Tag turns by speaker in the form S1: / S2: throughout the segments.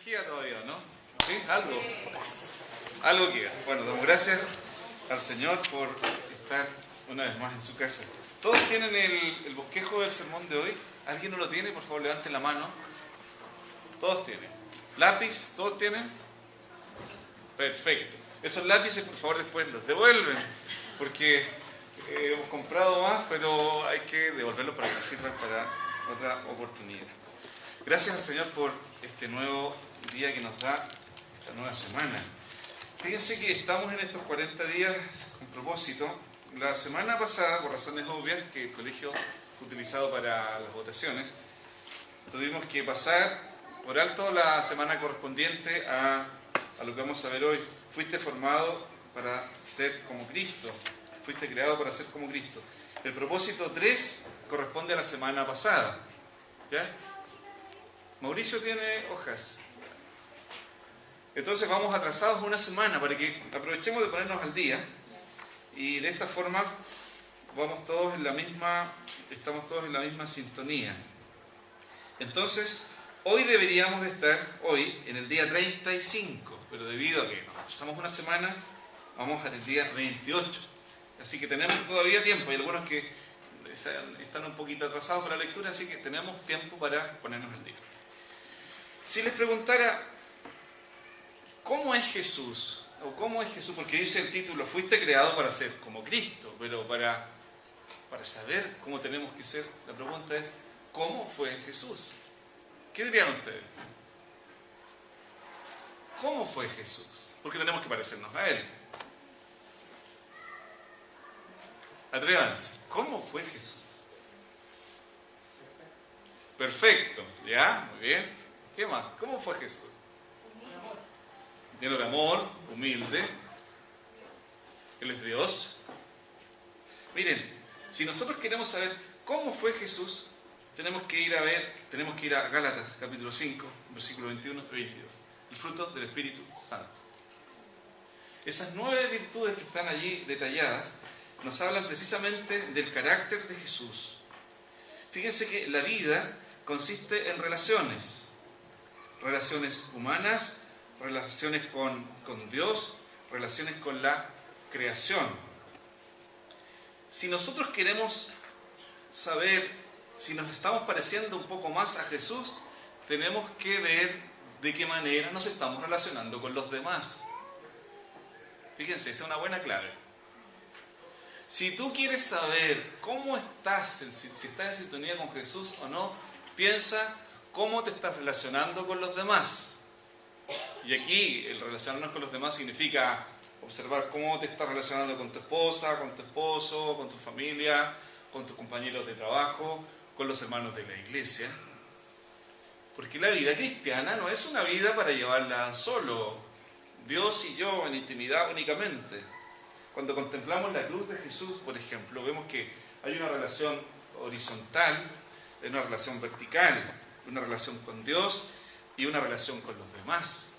S1: energía todavía, ¿no? ¿Sí? Algo queda. Bueno, damos gracias al Señor por estar una vez más en su casa. ¿Todos tienen el bosquejo del sermón de hoy? ¿Alguien no lo tiene? Por favor, levanten la mano. ¿Todos tienen? ¿Lápiz? ¿Todos tienen? Perfecto. Esos lápices, por favor, después los devuelven, porque hemos comprado más, pero hay que devolverlos para que sirvan para otra oportunidad. Gracias al Señor por este nuevo día que nos da, esta nueva semana. Fíjense que estamos en estos 40 días con propósito. La semana pasada, por razones obvias, que el colegio fue utilizado para las votaciones, tuvimos que pasar por alto la semana correspondiente a lo que vamos a ver hoy. Fuiste formado para ser como Cristo. Fuiste creado para ser como Cristo. El propósito 3 corresponde a la semana pasada. ¿Ya? Mauricio tiene hojas. Entonces vamos atrasados una semana para que aprovechemos de ponernos al día. Y de esta forma estamos todos en la misma sintonía. Entonces, hoy deberíamos de estar en el día 35, pero debido a que nos atrasamos una semana, vamos al día 28. Así que tenemos todavía tiempo. Hay algunos que están un poquito atrasados con la lectura, así que tenemos tiempo para ponernos al día. Si les preguntara, ¿cómo es Jesús? O ¿cómo es Jesús? Porque dice el título, fuiste creado para ser como Cristo, pero para saber cómo tenemos que ser, la pregunta es, ¿cómo fue Jesús? ¿Qué dirían ustedes? ¿Cómo fue Jesús? Porque tenemos que parecernos a Él. Atrévanse. ¿Cómo fue Jesús? Perfecto. ¿Ya? Muy bien. ¿Qué más? ¿Cómo fue Jesús? Lleno de amor, humilde. Él es Dios. Miren, si nosotros queremos saber cómo fue Jesús, tenemos que ir a Gálatas, capítulo 5, versículo 21 y 22. El fruto del Espíritu Santo. Esas 9 virtudes que están allí detalladas nos hablan precisamente del carácter de Jesús. Fíjense que la vida consiste en relaciones humanas, relaciones con Dios, relaciones con la creación. Si nosotros queremos saber si nos estamos pareciendo un poco más a Jesús, tenemos que ver de qué manera nos estamos relacionando con los demás. Fíjense, esa es una buena clave. Si tú quieres saber cómo estás, si estás en sintonía con Jesús o no, piensa cómo te estás relacionando con los demás. Y aquí el relacionarnos con los demás significa observar cómo te estás relacionando con tu esposa, con tu esposo, con tu familia, con tus compañeros de trabajo, con los hermanos de la iglesia. Porque la vida cristiana no es una vida para llevarla solo, Dios y yo en intimidad únicamente. Cuando contemplamos la cruz de Jesús, por ejemplo, vemos que hay una relación horizontal, hay una relación vertical, una relación con Dios y una relación con los demás.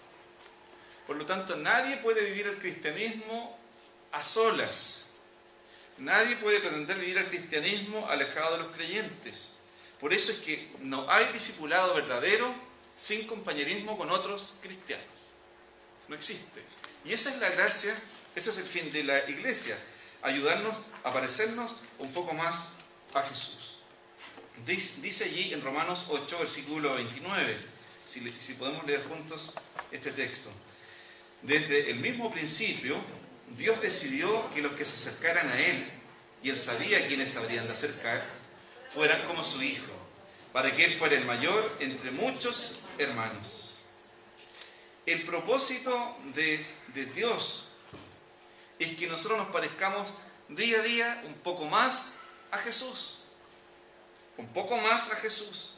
S1: Por lo tanto, nadie puede vivir el cristianismo a solas. Nadie puede pretender vivir el cristianismo alejado de los creyentes. Por eso es que no hay discipulado verdadero sin compañerismo con otros cristianos. No existe. Y esa es la gracia, ese es el fin de la iglesia. Ayudarnos a parecernos un poco más a Jesús. Dice allí en Romanos 8, versículo 29, si podemos leer juntos este texto. Desde el mismo principio, Dios decidió que los que se acercaran a Él, y Él sabía quiénes habrían de acercar, fueran como su Hijo, para que Él fuera el mayor entre muchos hermanos. El propósito de Dios es que nosotros nos parezcamos día a día un poco más a Jesús. Un poco más a Jesús.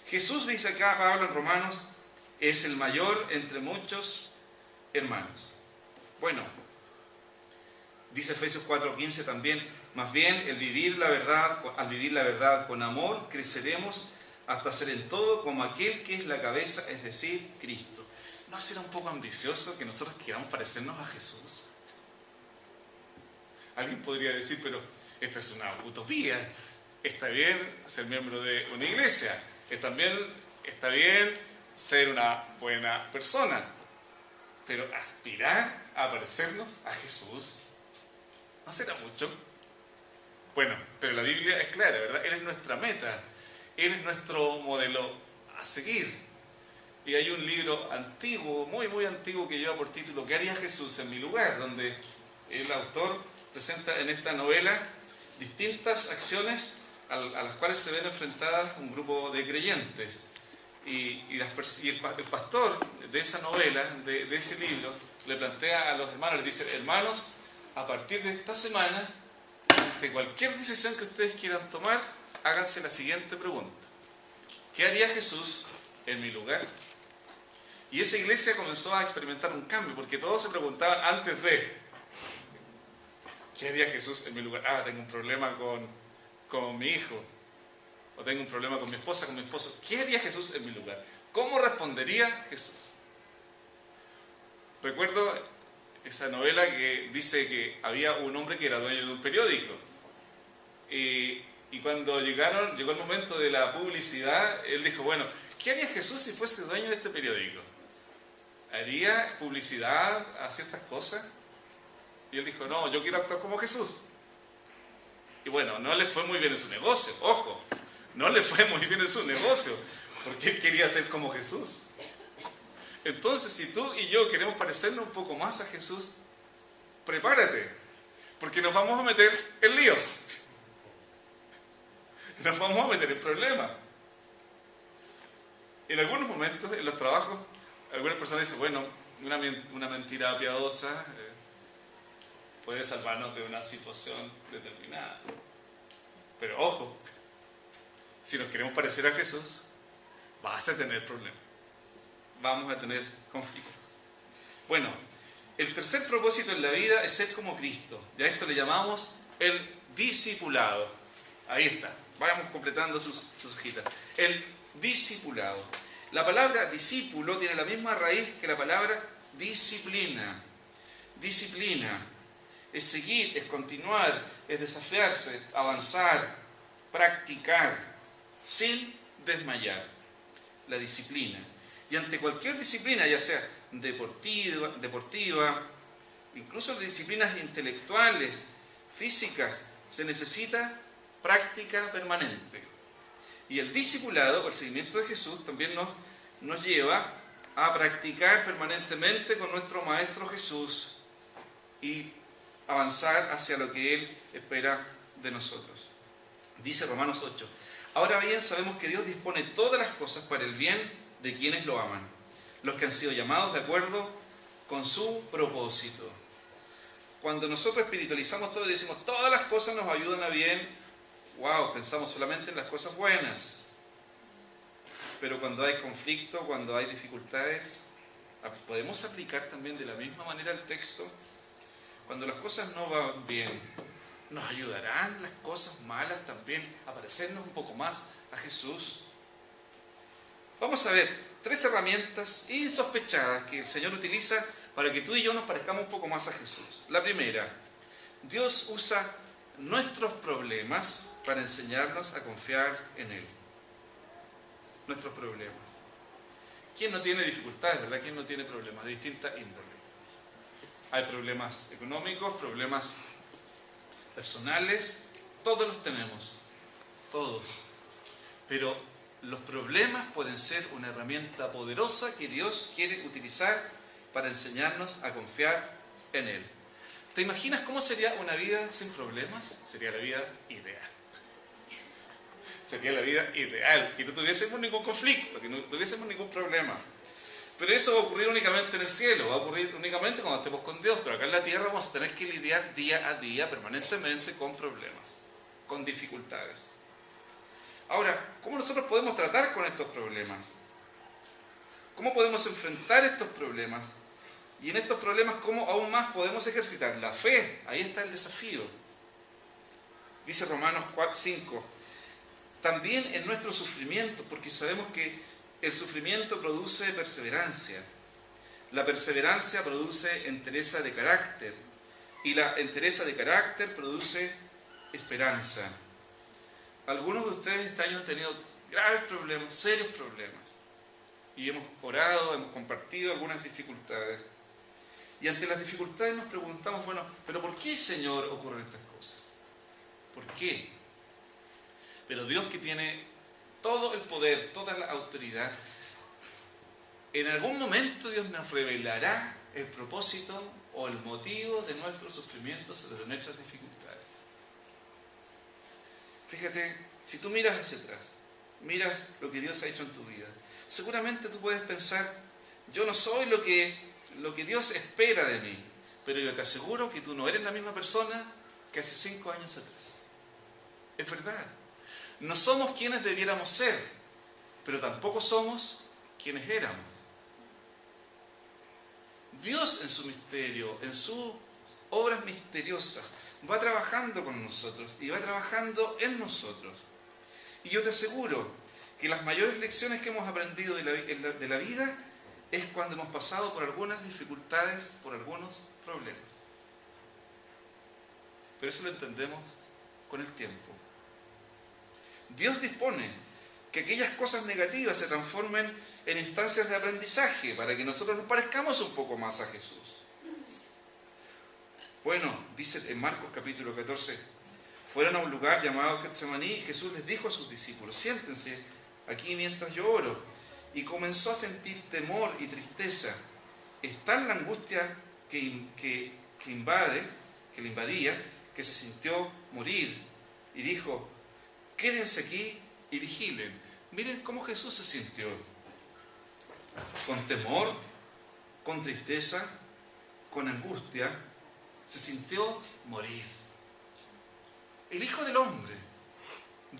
S1: Jesús, dice acá Pablo en Romanos, es el mayor entre muchos hermanos. Bueno, dice Efesios 4:15 también, más bien al vivir la verdad con amor, creceremos hasta ser en todo como aquel que es la cabeza, es decir, Cristo. ¿No será un poco ambicioso que nosotros queramos parecernos a Jesús? Alguien podría decir, pero esta es una utopía. Está bien ser miembro de una iglesia, está bien ser una buena persona, pero aspirar a parecernos a Jesús, ¿no será mucho? Bueno, pero la Biblia es clara, ¿verdad? Él es nuestra meta, Él es nuestro modelo a seguir. Y hay un libro antiguo, muy antiguo, que lleva por título ¿Qué haría Jesús en mi lugar?, donde el autor presenta en esta novela distintas acciones a las cuales se ven enfrentadas un grupo de creyentes. Y el pastor de esa novela, de ese libro, le plantea a los hermanos, le dice: hermanos, a partir de esta semana, de cualquier decisión que ustedes quieran tomar, háganse la siguiente pregunta: ¿qué haría Jesús en mi lugar? Y esa iglesia comenzó a experimentar un cambio, porque todos se preguntaban antes de: ¿qué haría Jesús en mi lugar? Tengo un problema con mi hijo, o tengo un problema con mi esposa, con mi esposo. ¿Qué haría Jesús en mi lugar? ¿Cómo respondería Jesús? Recuerdo esa novela que dice que había un hombre que era dueño de un periódico, y cuando llegó el momento de la publicidad, él dijo: bueno, ¿qué haría Jesús si fuese dueño de este periódico? ¿Haría publicidad a ciertas cosas? Y él dijo: no, yo quiero actuar como Jesús. Y bueno, no le fue muy bien en su negocio, ojo, no le fue muy bien en su negocio, porque él quería ser como Jesús. Entonces, si tú y yo queremos parecernos un poco más a Jesús, prepárate, porque nos vamos a meter en líos, nos vamos a meter en problemas. En algunos momentos, en los trabajos, algunas personas dicen: bueno, una mentira piadosa puede salvarnos de una situación determinada. Pero ojo, si nos queremos parecer a Jesús, vas a tener problemas, vamos a tener conflictos. Bueno, el tercer propósito en la vida es ser como Cristo. Y a esto le llamamos el discipulado. Ahí está, vayamos completando sus hojitas. El discipulado. La palabra discípulo tiene la misma raíz que la palabra disciplina. Disciplina es seguir, es continuar, es desafiarse, avanzar, practicar, sin desmayar. La disciplina. Y ante cualquier disciplina, ya sea deportiva, incluso disciplinas intelectuales, físicas, se necesita práctica permanente. Y el discipulado, el seguimiento de Jesús, también nos lleva a practicar permanentemente con nuestro Maestro Jesús y avanzar hacia lo que Él espera de nosotros. Dice Romanos 8: ahora bien, sabemos que Dios dispone todas las cosas para el bien de quienes lo aman, los que han sido llamados de acuerdo con su propósito. Cuando nosotros espiritualizamos todo y decimos todas las cosas nos ayudan a bien, wow, pensamos solamente en las cosas buenas. Pero cuando hay conflicto, cuando hay dificultades, podemos aplicar también de la misma manera el texto. Cuando las cosas no van bien, ¿nos ayudarán las cosas malas también a parecernos un poco más a Jesús? Vamos a ver 3 herramientas insospechadas que el Señor utiliza para que tú y yo nos parezcamos un poco más a Jesús. La primera: Dios usa nuestros problemas para enseñarnos a confiar en Él. Nuestros problemas. ¿Quién no tiene dificultades, verdad? ¿Quién no tiene problemas de distinta índole? Hay problemas económicos, problemas personales, todos los tenemos, todos. Pero los problemas pueden ser una herramienta poderosa que Dios quiere utilizar para enseñarnos a confiar en Él. ¿Te imaginas cómo sería una vida sin problemas? Sería la vida ideal. Sería la vida ideal, que no tuviésemos ningún conflicto, que no tuviésemos ningún problema. Pero eso va a ocurrir únicamente en el cielo, va a ocurrir únicamente cuando estemos con Dios. Pero acá en la tierra vamos a tener que lidiar día a día, permanentemente, con problemas, con dificultades. Ahora, ¿cómo nosotros podemos tratar con estos problemas? ¿Cómo podemos enfrentar estos problemas? Y en estos problemas, ¿cómo aún más podemos ejercitar la fe? Ahí está el desafío. Dice Romanos 5. También en nuestro sufrimiento, porque sabemos que el sufrimiento produce perseverancia. La perseverancia produce entereza de carácter. Y la entereza de carácter produce esperanza. Algunos de ustedes este año han tenido graves problemas, serios problemas. y hemos orado, hemos compartido algunas dificultades. Y ante las dificultades nos preguntamos, bueno, ¿pero por qué, Señor, ocurren estas cosas? ¿Por qué? Pero Dios, que tiene todo el poder, toda la autoridad, en algún momento Dios nos revelará el propósito o el motivo de nuestros sufrimientos o de nuestras dificultades. Fíjate, si tú miras hacia atrás, miras lo que Dios ha hecho en tu vida, seguramente tú puedes pensar, yo no soy lo que Dios espera de mí, pero yo te aseguro que tú no eres la misma persona que hace 5 años atrás. Es verdad. No somos quienes debiéramos ser, pero tampoco somos quienes éramos. Dios en su misterio, en sus obras misteriosas, va trabajando con nosotros y va trabajando en nosotros. Y yo te aseguro que las mayores lecciones que hemos aprendido de la vida es cuando hemos pasado por algunas dificultades, por algunos problemas. Pero eso lo entendemos con el tiempo. Dios dispone que aquellas cosas negativas se transformen en instancias de aprendizaje para que nosotros nos parezcamos un poco más a Jesús. Bueno, dice en Marcos capítulo 14, fueron a un lugar llamado Getsemaní y Jesús les dijo a sus discípulos, siéntense aquí mientras yo oro. Y comenzó a sentir temor y tristeza. Es tal la angustia que le invadía, que se sintió morir. Y dijo, quédense aquí y vigilen. Miren cómo Jesús se sintió. Con temor, con tristeza, con angustia, se sintió morir. El Hijo del Hombre,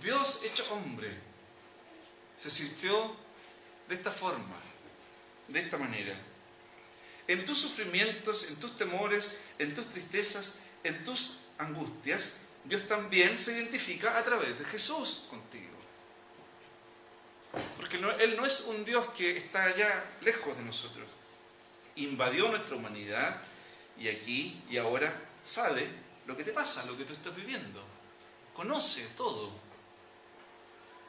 S1: Dios hecho hombre, se sintió de esta forma, de esta manera. En tus sufrimientos, en tus temores, en tus tristezas, en tus angustias, Dios también se identifica a través de Jesús contigo. Porque Él no es un Dios que está allá lejos de nosotros. Invadió nuestra humanidad y aquí y ahora sabe lo que te pasa, lo que tú estás viviendo. Conoce todo.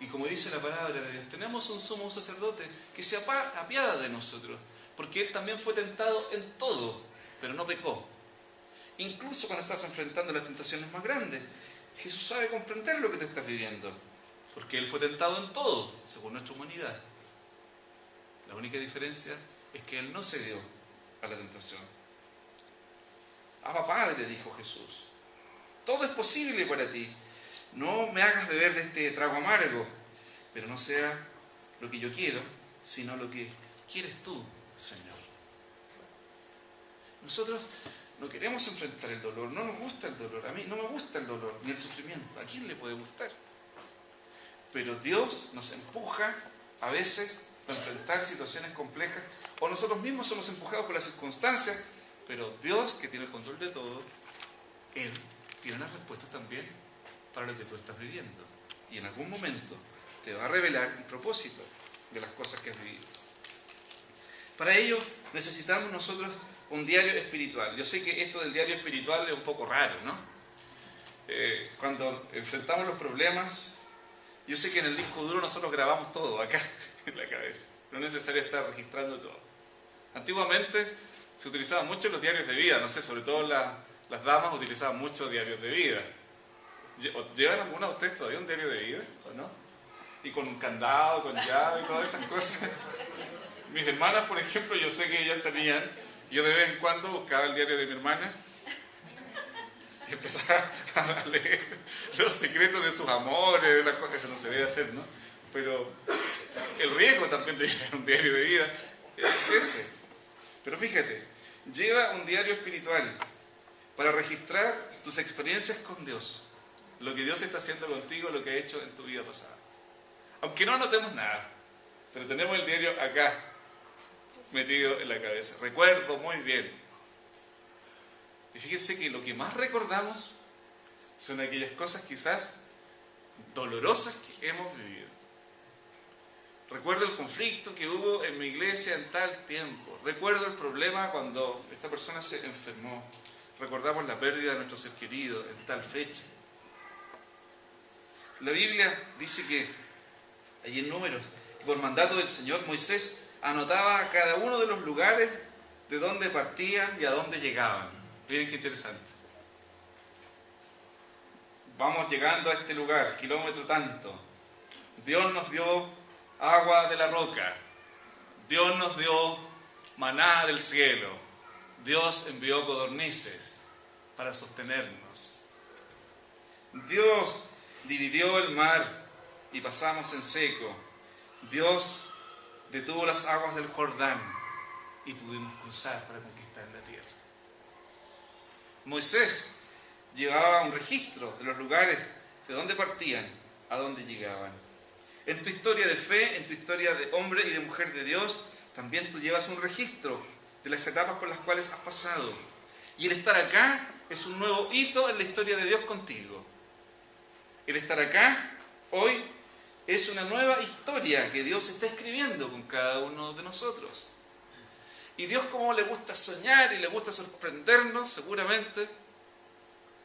S1: Y como dice la palabra de Dios, tenemos un sumo sacerdote que se apiada de nosotros, porque Él también fue tentado en todo, pero no pecó. Incluso cuando estás enfrentando las tentaciones más grandes, Jesús sabe comprender lo que te estás viviendo, porque Él fue tentado en todo, según nuestra humanidad. La única diferencia es que Él no cedió a la tentación. Abba Padre, dijo Jesús, todo es posible para ti. No me hagas beber de este trago amargo, pero no sea lo que yo quiero, sino lo que quieres tú, Señor. Nosotros no queremos enfrentar el dolor, no nos gusta el dolor. A mí no me gusta el dolor ni el sufrimiento. ¿A quién le puede gustar? Pero Dios nos empuja a veces a enfrentar situaciones complejas, o nosotros mismos somos empujados por las circunstancias, pero Dios, que tiene el control de todo, Él tiene las respuestas también para lo que tú estás viviendo. Y en algún momento te va a revelar el propósito de las cosas que has vivido. Para ello necesitamos nosotros un diario espiritual. Yo sé que esto del diario espiritual es un poco raro, ¿no? Cuando enfrentamos los problemas, yo sé que en el disco duro nosotros grabamos todo acá en la cabeza. No es necesario estar registrando todo. Antiguamente se utilizaban mucho los diarios de vida, no sé, sobre todo las damas utilizaban muchos diarios de vida. ¿Llevan alguna de ustedes todavía un diario de vida o no? Y con candado, con llave y todas esas cosas. Mis hermanas, por ejemplo, yo sé que ellas tenían, yo de vez en cuando buscaba el diario de mi hermana y empezaba a leer los secretos de sus amores, las cosas que se no se debe hacer, ¿no? Pero el riesgo también de llevar un diario de vida es ese. Pero fíjate, lleva un diario espiritual para registrar tus experiencias con Dios, lo que Dios está haciendo contigo, lo que ha hecho en tu vida pasada. Aunque no anotemos nada, pero tenemos el diario acá, metido en la cabeza. Recuerdo muy bien. Y fíjense que lo que más recordamos son aquellas cosas quizás dolorosas que hemos vivido. Recuerdo el conflicto que hubo en mi iglesia en tal tiempo. Recuerdo el problema cuando esta persona se enfermó. Recordamos la pérdida de nuestro ser querido en tal fecha. La Biblia dice que, ahí en Números, por mandato del Señor, Moisés anotaba cada uno de los lugares de donde partían y a dónde llegaban. Miren qué interesante. Vamos llegando a este lugar, kilómetro tanto. Dios nos dio agua de la roca. Dios nos dio maná del cielo. Dios envió codornices para sostenernos. Dios dividió el mar y pasamos en seco. Dios detuvo las aguas del Jordán y pudimos cruzar para conquistar la tierra. Moisés llevaba un registro de los lugares de dónde partían, a dónde llegaban. En tu historia de fe, en tu historia de hombre y de mujer de Dios, también tú llevas un registro de las etapas por las cuales has pasado. Y el estar acá es un nuevo hito en la historia de Dios contigo. El estar acá hoy es una nueva historia que Dios está escribiendo con cada uno de nosotros. Y Dios, como le gusta soñar y le gusta sorprendernos, seguramente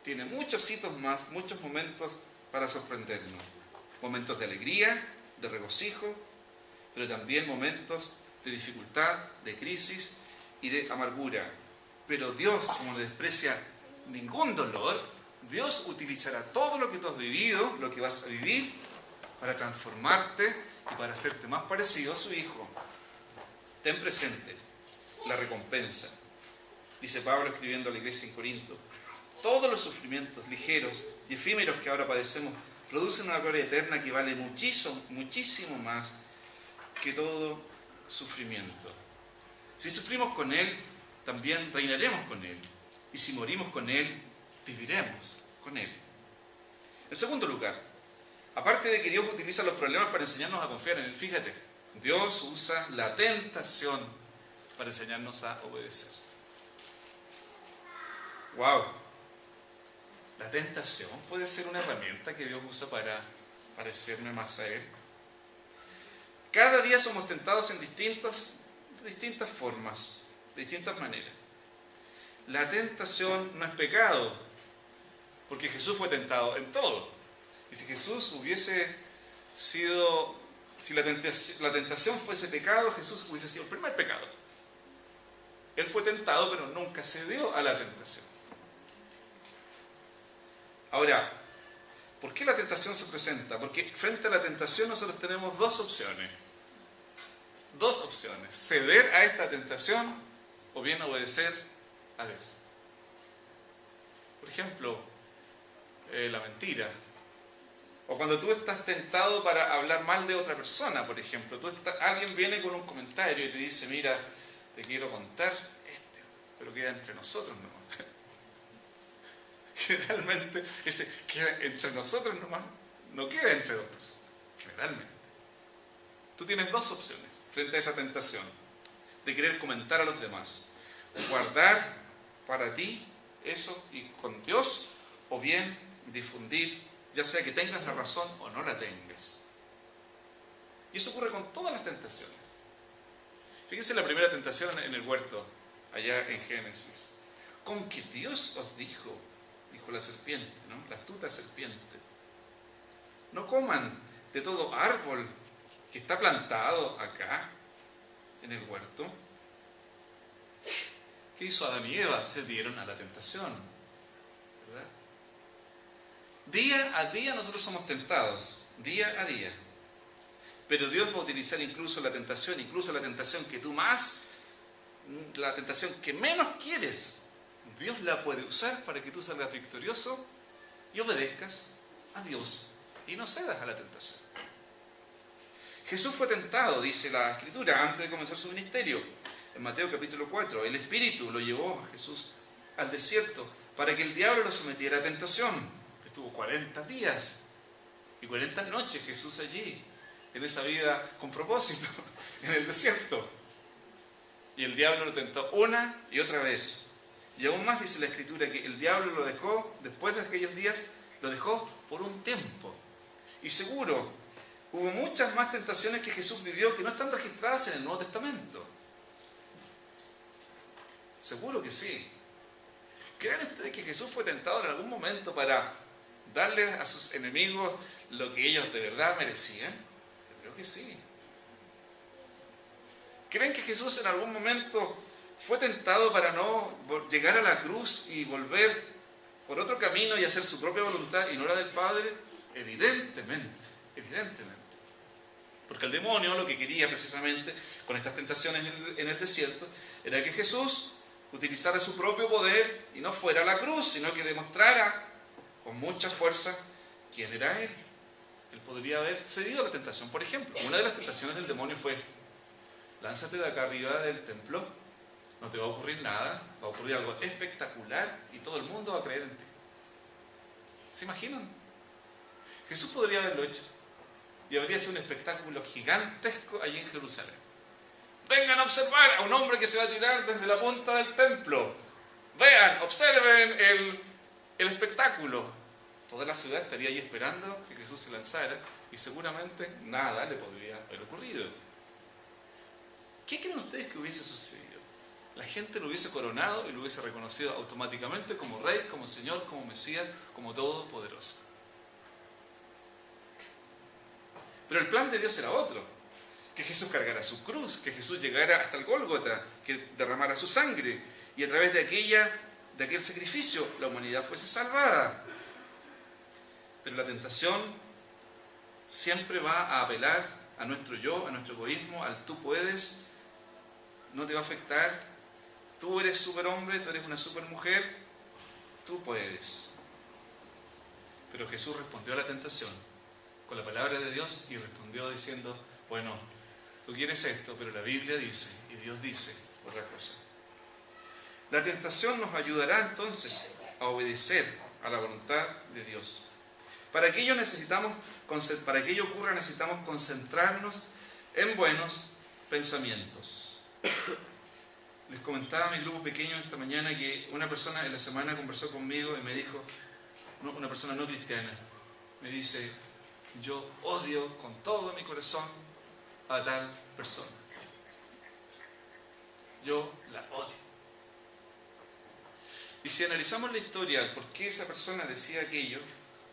S1: tiene muchos hitos más, muchos momentos para sorprendernos. Momentos de alegría, de regocijo, pero también momentos de dificultad, de crisis y de amargura. Pero Dios, como no desprecia ningún dolor, Dios utilizará todo lo que tú has vivido, lo que vas a vivir, para transformarte y para hacerte más parecido a su Hijo. Ten presente la recompensa. Dice Pablo escribiendo a la iglesia en Corinto: todos los sufrimientos ligeros y efímeros que ahora padecemos producen una gloria eterna que vale muchísimo, muchísimo más que todo sufrimiento. Si sufrimos con Él, también reinaremos con Él. Y si morimos con Él, viviremos con Él. En segundo lugar, aparte de que Dios utiliza los problemas para enseñarnos a confiar en Él, fíjate, Dios usa la tentación para enseñarnos a obedecer. ¡Wow! La tentación puede ser una herramienta que Dios usa para parecerme más a Él. Cada día somos tentados en distintas formas, de distintas maneras. La tentación no es pecado, porque Jesús fue tentado en todo. Y si Jesús hubiese sido, si la tentación fuese pecado, Jesús hubiese sido el primer pecado. Él fue tentado, pero nunca cedió a la tentación. Ahora, ¿por qué la tentación se presenta? Porque frente a la tentación nosotros tenemos dos opciones. Dos opciones: ceder a esta tentación o bien obedecer a Dios. Por ejemplo, la mentira. O cuando tú estás tentado para hablar mal de otra persona, por ejemplo. Alguien viene con un comentario y te dice: mira, te quiero contar pero queda entre nosotros nomás. Generalmente, ese queda entre nosotros nomás, no queda entre dos personas. Generalmente. Tú tienes dos opciones frente a esa tentación de querer comentar a los demás: guardar para ti eso y con Dios, o bien difundir, ya sea que tengas la razón o no la tengas. Y eso ocurre con todas las tentaciones. Fíjense la primera tentación en el huerto, allá en Génesis. Con que Dios os dijo la serpiente, ¿no? La astuta serpiente: no coman de todo árbol que está plantado acá, en el huerto. ¿Qué hizo Adán y Eva? Se dieron a la tentación, ¿verdad? Día a día nosotros somos tentados, día a día. Pero Dios va a utilizar incluso la tentación que tú más, la tentación que menos quieres, Dios la puede usar para que tú salgas victorioso y obedezcas a Dios y no cedas a la tentación. Jesús fue tentado, dice la Escritura, antes de comenzar su ministerio. En Mateo capítulo 4, el Espíritu lo llevó a Jesús al desierto para que el diablo lo sometiera a tentación. Estuvo 40 días y 40 noches Jesús allí, en esa vida con propósito, en el desierto. Y el diablo lo tentó una y otra vez. Y aún más dice la Escritura que el diablo lo dejó, después de aquellos días, lo dejó por un tiempo. Y seguro, hubo muchas más tentaciones que Jesús vivió que no están registradas en el Nuevo Testamento. Seguro que sí. ¿Creen ustedes que Jesús fue tentado en algún momento para darles a sus enemigos lo que ellos de verdad merecían? Yo creo que sí. ¿Creen que Jesús en algún momento fue tentado para no llegar a la cruz y volver por otro camino y hacer su propia voluntad y no la del Padre? Evidentemente, evidentemente. Porque el demonio lo que quería precisamente con estas tentaciones en el desierto era que Jesús utilizara su propio poder y no fuera a la cruz, sino que demostrara con mucha fuerza quién era Él. Él podría haber cedido a la tentación. Por ejemplo, una de las tentaciones del demonio fue: lánzate de acá arriba del templo, no te va a ocurrir nada, va a ocurrir algo espectacular y todo el mundo va a creer en ti. ¿Se imaginan? Jesús podría haberlo hecho y habría sido un espectáculo gigantesco allí en Jerusalén. Vengan a observar a un hombre que se va a tirar desde la punta del templo. Vean, observen el espectáculo. Toda la ciudad estaría ahí esperando que Jesús se lanzara y seguramente nada le podría haber ocurrido. ¿Qué creen ustedes que hubiese sucedido? La gente lo hubiese coronado y lo hubiese reconocido automáticamente como Rey, como Señor, como Mesías, como Todopoderoso. Pero el plan de Dios era otro: que Jesús cargara su cruz, que Jesús llegara hasta el Gólgota, que derramara su sangre y a través de aquel sacrificio la humanidad fuese salvada. Pero la tentación siempre va a apelar a nuestro yo, a nuestro egoísmo, al tú puedes, no te va a afectar, tú eres superhombre, tú eres una supermujer, tú puedes. Pero Jesús respondió a la tentación con la palabra de Dios y respondió diciendo: bueno, tú quieres esto, pero la Biblia dice y Dios dice otra cosa. La tentación nos ayudará entonces a obedecer a la voluntad de Dios. Para que ello ocurra necesitamos concentrarnos en buenos pensamientos. Les comentaba a mi grupo pequeño esta mañana que una persona en la semana conversó conmigo y me dijo, una persona no cristiana, me dice: yo odio con todo mi corazón a tal persona. Yo la odio. Y si analizamos la historia, el por qué esa persona decía aquello,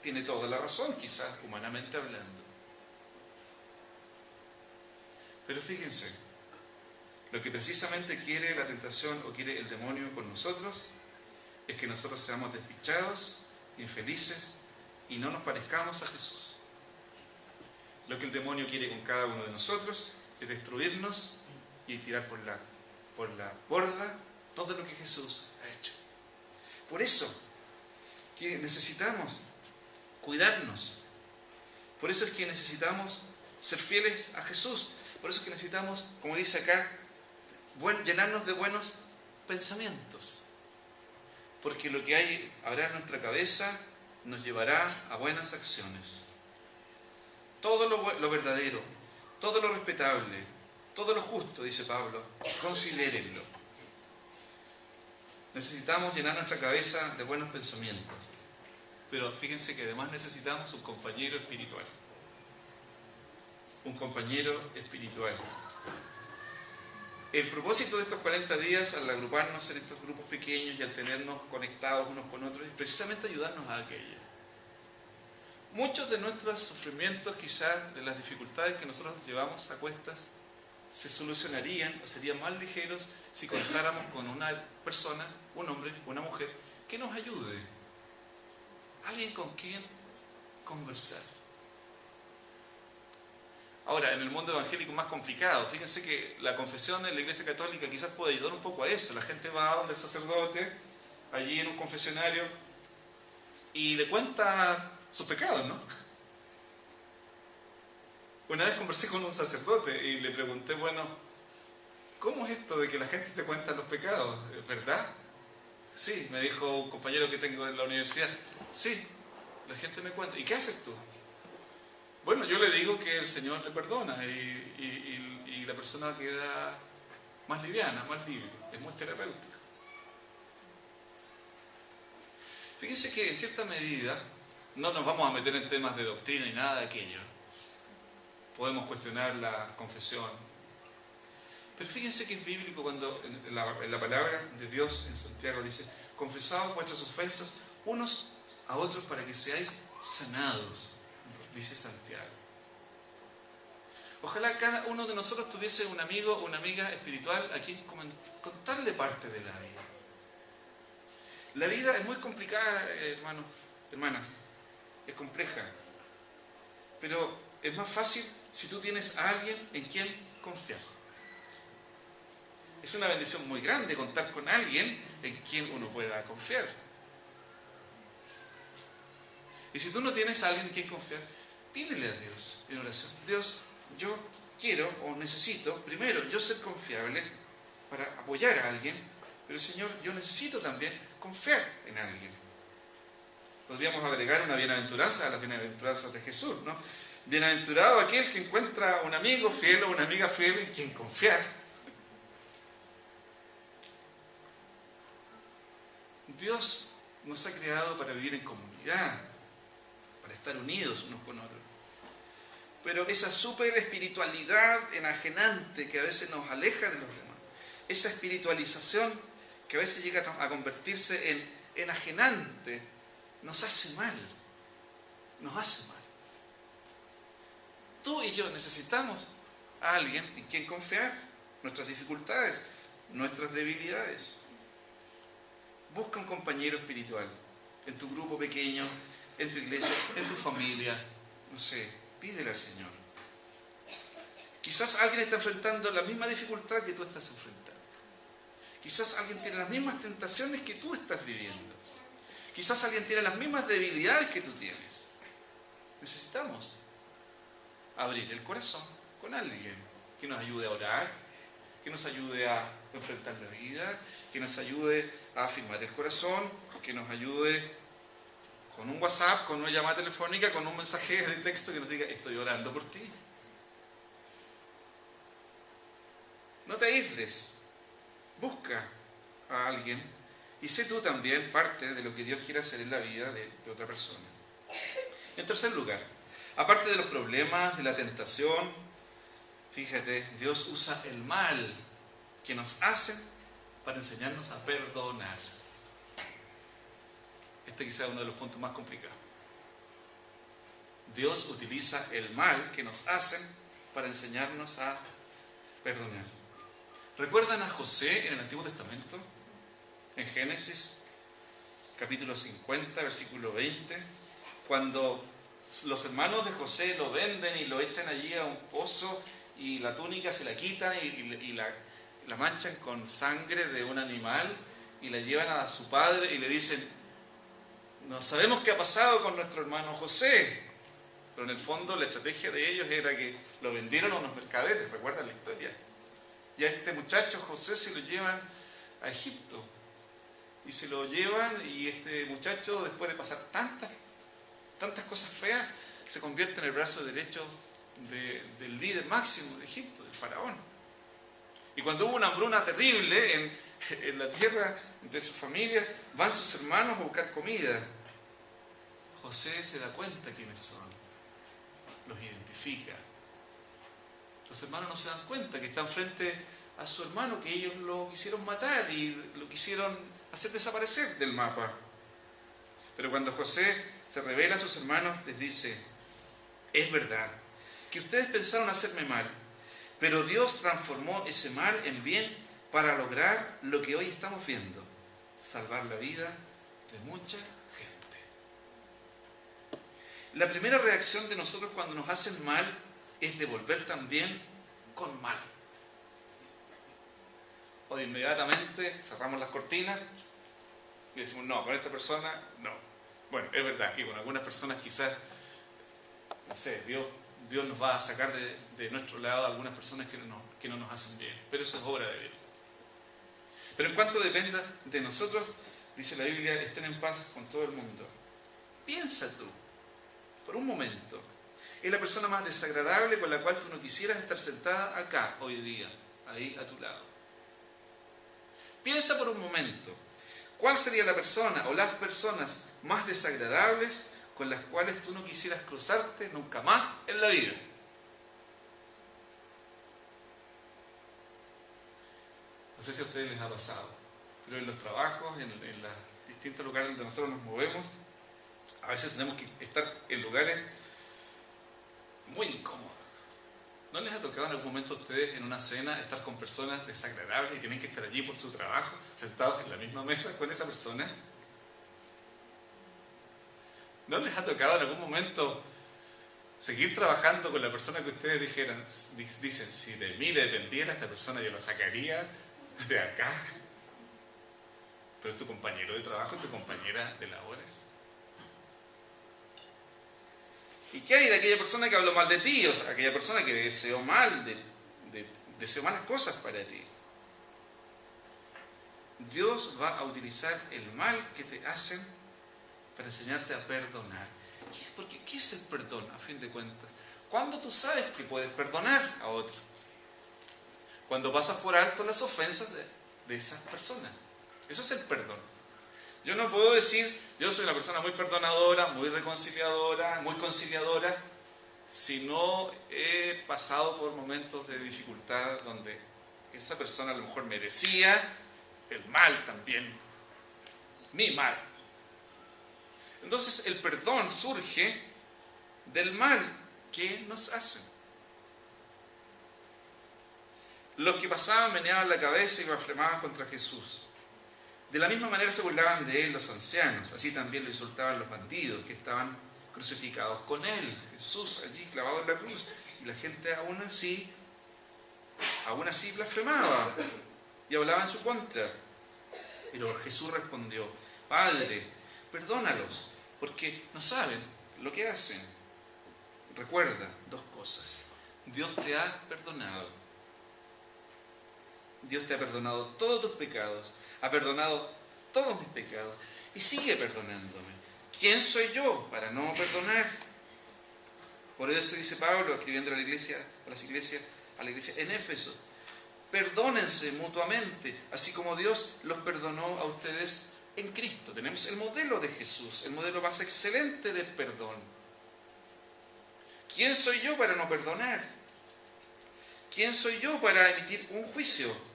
S1: tiene toda la razón, quizás humanamente hablando. Pero fíjense, lo que precisamente quiere la tentación o quiere el demonio con nosotros es que nosotros seamos desdichados, infelices y no nos parezcamos a Jesús. Lo que el demonio quiere con cada uno de nosotros es destruirnos y tirar por la borda todo lo que Jesús ha hecho. Por eso que necesitamos cuidarnos. Por eso es que necesitamos ser fieles a Jesús. Por eso es que necesitamos, como dice acá, llenarnos de buenos pensamientos. Porque lo que habrá en nuestra cabeza nos llevará a buenas acciones. Todo lo verdadero, todo lo respetable, todo lo justo, dice Pablo, considérenlo. Necesitamos llenar nuestra cabeza de buenos pensamientos. Pero fíjense que además necesitamos un compañero espiritual. Un compañero espiritual. El propósito de estos 40 días, al agruparnos en estos grupos pequeños y al tenernos conectados unos con otros, es precisamente ayudarnos a aquello. Muchos de nuestros sufrimientos, quizás de las dificultades que nosotros llevamos a cuestas, se solucionarían o serían más ligeros si contáramos con una persona, un hombre, una mujer, que nos ayude. Alguien con quien conversar. Ahora, en el mundo evangélico es más complicado. Fíjense que la confesión en la Iglesia Católica quizás puede ayudar un poco a eso. La gente va donde el sacerdote, allí en un confesionario, y le cuenta sus pecados, ¿no? Una vez conversé con un sacerdote y le pregunté, bueno, ¿cómo es esto de que la gente te cuenta los pecados? ¿Es verdad? Sí, me dijo un compañero que tengo en la universidad. Sí, la gente me cuenta. ¿Y qué haces tú? Bueno, yo le digo que el Señor le perdona y la persona queda más liviana, más libre. Es muy terapéutico. Fíjense que en cierta medida no nos vamos a meter en temas de doctrina y nada de aquello. Podemos cuestionar la confesión. Pero fíjense que es bíblico cuando en la palabra de Dios en Santiago dice: confesaos vuestras ofensas unos a otros para que seáis sanados, dice Santiago. Ojalá cada uno de nosotros tuviese un amigo o una amiga espiritual a quien contarle parte de la vida. La vida es muy complicada, hermanos, hermanas, es compleja, pero es más fácil si tú tienes a alguien en quien confiar. Es una bendición muy grande contar con alguien en quien uno pueda confiar. Y si tú no tienes a alguien en quien confiar, pídele a Dios en oración. Dios, yo quiero o necesito, primero, yo ser confiable para apoyar a alguien, pero Señor, yo necesito también confiar en alguien. Podríamos agregar una bienaventuranza a las bienaventuranzas de Jesús, ¿no? Bienaventurado aquel que encuentra un amigo fiel o una amiga fiel en quien confiar. Dios nos ha creado para vivir en comunidad, para estar unidos unos con otros. Pero esa super espiritualidad enajenante que a veces nos aleja de los demás, esa espiritualización que a veces llega a convertirse en enajenante, nos hace mal. Nos hace mal. Tú y yo necesitamos a alguien en quien confiar nuestras dificultades, nuestras debilidades. Busca un compañero espiritual en tu grupo pequeño, en tu iglesia, en tu familia, no sé, pídele al Señor. Quizás alguien está enfrentando la misma dificultad que tú estás enfrentando. Quizás alguien tiene las mismas tentaciones que tú estás viviendo. Quizás alguien tiene las mismas debilidades que tú tienes. Necesitamos abrir el corazón con alguien que nos ayude a orar, que nos ayude a enfrentar la vida, que nos ayude a afirmar el corazón, que nos ayude con un WhatsApp, con una llamada telefónica, con un mensaje de texto que nos diga, estoy orando por ti. No te aísles, busca a alguien y sé tú también parte de lo que Dios quiere hacer en la vida de otra persona. En tercer lugar, aparte de los problemas, de la tentación, fíjate, Dios usa el mal que nos hacen para enseñarnos a perdonar. Este quizá es uno de los puntos más complicados. Dios utiliza el mal que nos hacen para enseñarnos a perdonar. ¿Recuerdan a José en el Antiguo Testamento? En Génesis, capítulo 50, versículo 20, cuando los hermanos de José lo venden y lo echan allí a un pozo y la túnica se la quitan y la manchan con sangre de un animal y la llevan a su padre y le dicen, no sabemos qué ha pasado con nuestro hermano José, pero en el fondo la estrategia de ellos era que lo vendieron a unos mercaderes, ¿recuerdan la historia? Y a este muchacho José se lo llevan a Egipto y se lo llevan y este muchacho, después de pasar tantas cosas feas, se convierte en el brazo derecho del líder máximo de Egipto, del faraón. Y cuando hubo una hambruna terrible en la tierra de su familia, van sus hermanos a buscar comida. José se da cuenta quiénes son, los identifica. Los hermanos no se dan cuenta que están frente a su hermano, que ellos lo quisieron matar y lo quisieron hacer desaparecer del mapa. Pero cuando José se revela a sus hermanos, les dice, es verdad que ustedes pensaron hacerme mal, pero Dios transformó ese mal en bien para lograr lo que hoy estamos viendo, salvar la vida de mucha gente. La primera reacción de nosotros cuando nos hacen mal es devolver también con mal. O de inmediatamente cerramos las cortinas y decimos, no, con esta persona, no. Bueno, es verdad que con algunas personas quizás, no sé, Dios nos va a sacar de nuestro lado a algunas personas que no nos hacen bien, pero eso es obra de Dios. Pero en cuanto dependa de nosotros, dice la Biblia, estén en paz con todo el mundo. Piensa tú, por un momento, es la persona más desagradable con la cual tú no quisieras estar sentada acá, hoy día, ahí a tu lado. Piensa por un momento, ¿cuál sería la persona o las personas más desagradables con las cuales tú no quisieras cruzarte nunca más en la vida? No sé si a ustedes les ha pasado, pero en los trabajos, en los distintos lugares donde nosotros nos movemos, a veces tenemos que estar en lugares muy incómodos. ¿No les ha tocado en algún momento a ustedes en una cena estar con personas desagradables y tienen que estar allí por su trabajo, sentados en la misma mesa con esa persona? ¿No les ha tocado en algún momento seguir trabajando con la persona que ustedes dicen, si de mí dependiera esta persona yo la sacaría de acá? Pero es tu compañero de trabajo, es tu compañera de labores. ¿Y qué hay de aquella persona que habló mal de ti? O sea, aquella persona que deseó mal, deseó malas cosas para ti. Dios va a utilizar el mal que te hacen para enseñarte a perdonar. Porque ¿qué es el perdón, a fin de cuentas? ¿Cuándo tú sabes que puedes perdonar a otro? Cuando pasas por alto las ofensas de esas personas. Eso es el perdón. Yo no puedo decir, yo soy una persona muy perdonadora, muy reconciliadora, muy conciliadora, si no he pasado por momentos de dificultad donde esa persona a lo mejor merecía el mal también, mi mal. Entonces el perdón surge del mal que nos hacen. Los que pasaban meneaban la cabeza y blasfemaban contra Jesús. De la misma manera se burlaban de él los ancianos, así también lo insultaban los bandidos que estaban crucificados con él. Jesús allí clavado en la cruz. Y la gente aún así blasfemaba y hablaba en su contra. Pero Jesús respondió: Padre, perdónalos, porque no saben lo que hacen. Recuerda dos cosas. Dios te ha perdonado. Dios te ha perdonado todos tus pecados. Ha perdonado todos mis pecados y sigue perdonándome. ¿Quién soy yo para no perdonar? Por eso dice Pablo, escribiendo a la iglesia en Éfeso: perdónense mutuamente, así como Dios los perdonó a ustedes en Cristo. Tenemos el modelo de Jesús, el modelo más excelente de perdón. ¿Quién soy yo para no perdonar? ¿Quién soy yo para emitir un juicio?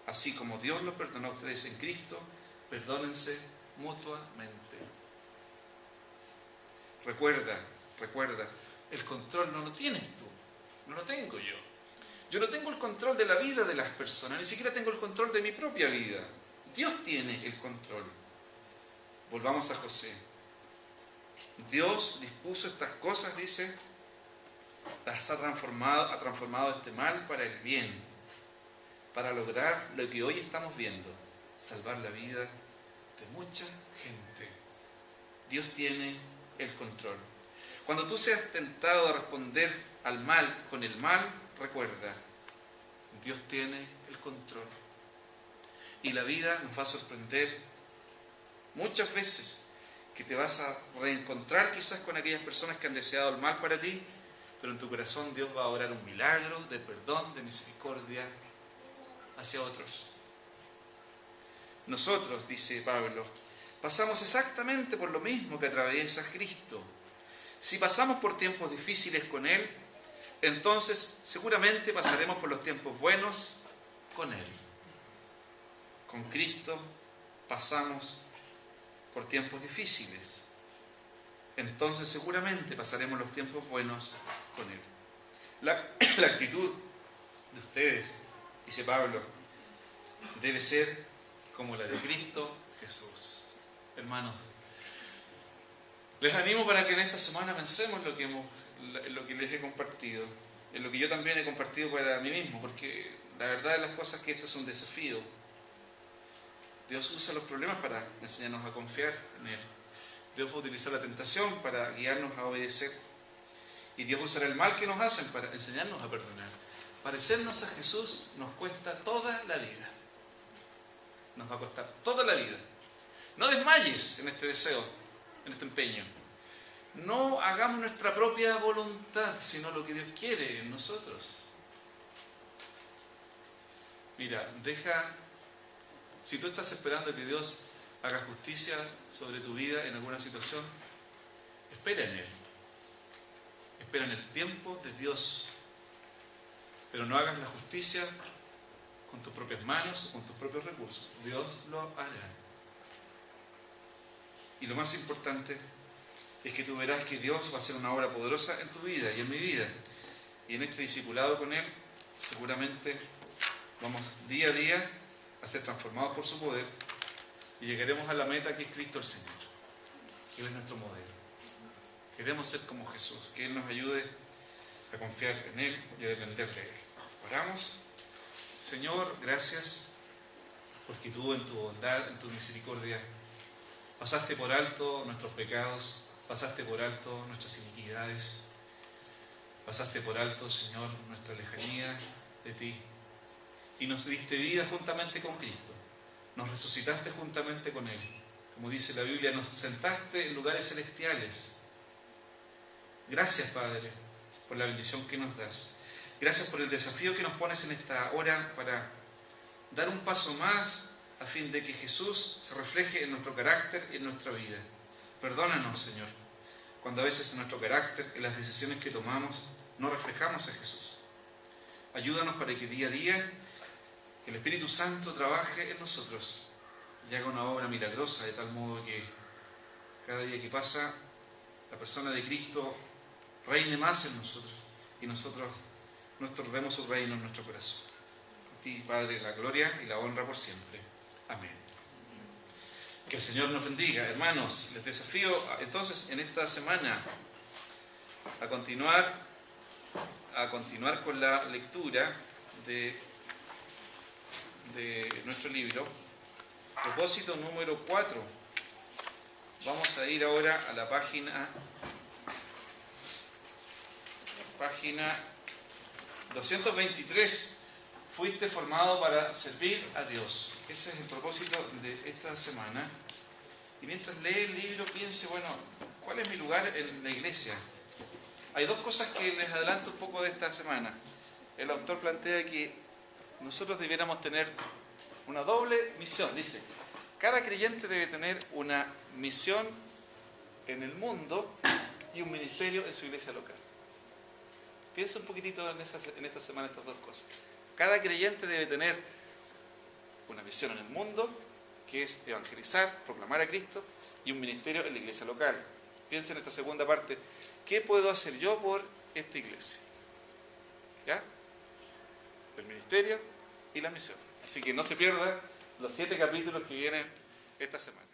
S1: Así como Dios los perdonó a ustedes en Cristo, perdónense mutuamente. Recuerda, el control no lo tienes tú, no lo tengo yo. Yo no tengo el control de la vida de las personas, ni siquiera tengo el control de mi propia vida. Dios tiene el control. Volvamos a José. Dios dispuso estas cosas, dice, ha transformado este mal para el bien, para lograr lo que hoy estamos viendo, salvar la vida de mucha gente. Dios tiene el control. Cuando tú seas tentado a responder al mal con el mal, recuerda, Dios tiene el control. Y la vida nos va a sorprender muchas veces, que te vas a reencontrar quizás con aquellas personas que han deseado el mal para ti, pero en tu corazón Dios va a orar un milagro de perdón, de misericordia hacia otros. Nosotros, dice Pablo, pasamos exactamente por lo mismo que atraviesa Cristo. Si pasamos por tiempos difíciles con Él, entonces seguramente pasaremos por los tiempos buenos con Él. Con Cristo pasamos por tiempos difíciles, entonces seguramente pasaremos los tiempos buenos con Él. La actitud de ustedes, dice Pablo, debe ser como la de Cristo Jesús. Hermanos, les animo para que en esta semana pensemos en lo que les he compartido, en lo que yo también he compartido para mí mismo, porque la verdad de las cosas es que esto es un desafío. Dios usa los problemas para enseñarnos a confiar en Él. Dios va a utilizar la tentación para guiarnos a obedecer. Y Dios usará el mal que nos hacen para enseñarnos a perdonar. Parecernos a Jesús nos cuesta toda la vida. Nos va a costar toda la vida. No desmayes en este deseo, en este empeño. No hagamos nuestra propia voluntad, sino lo que Dios quiere en nosotros. Mira, si tú estás esperando que Dios haga justicia sobre tu vida en alguna situación, espera en Él. Espera en el tiempo de Dios. Pero no hagas la justicia con tus propias manos o con tus propios recursos. Dios lo hará. Y lo más importante es que tú verás que Dios va a hacer una obra poderosa en tu vida y en mi vida. Y en este discipulado con Él, seguramente vamos día a día a ser transformados por su poder y llegaremos a la meta que es Cristo el Señor. Él es nuestro modelo. Queremos ser como Jesús, que Él nos ayude a confiar en Él y a depender de Él. Oramos. Señor, gracias porque tú en tu bondad, en tu misericordia, pasaste por alto nuestros pecados, pasaste por alto nuestras iniquidades, pasaste por alto, Señor, nuestra lejanía de ti, y nos diste vida juntamente con Cristo, nos resucitaste juntamente con Él. Como dice la Biblia, nos sentaste en lugares celestiales. Gracias, Padre, por la bendición que nos das. Gracias por el desafío que nos pones en esta hora para dar un paso más a fin de que Jesús se refleje en nuestro carácter y en nuestra vida. Perdónanos, Señor, cuando a veces en nuestro carácter, en las decisiones que tomamos, no reflejamos a Jesús. Ayúdanos para que día a día el Espíritu Santo trabaje en nosotros y haga una obra milagrosa, de tal modo que cada día que pasa la persona de Cristo reine más en nosotros y nosotros vemos su reino en nuestro corazón. A ti, Padre, la gloria y la honra por siempre. Amén. Que el Señor nos bendiga. Hermanos, les desafío entonces en esta semana a continuar con la lectura de nuestro libro. Propósito número 4. Vamos a ir ahora a la página 223. Fuiste formado para servir a Dios. Ese es el propósito de esta semana. Y mientras lee el libro, piense, bueno, ¿cuál es mi lugar en la iglesia? Hay dos cosas que les adelanto un poco de esta semana. El autor plantea que nosotros debiéramos tener una doble misión. Dice, cada creyente debe tener una misión en el mundo y un ministerio en su iglesia local. Piensa un poquitito en esta semana estas dos cosas. Cada creyente debe tener una misión en el mundo, que es evangelizar, proclamar a Cristo, y un ministerio en la iglesia local. Piensa en esta segunda parte, ¿qué puedo hacer yo por esta iglesia? ¿Ya? El ministerio y la misión. Así que no se pierda los 7 capítulos que vienen esta semana.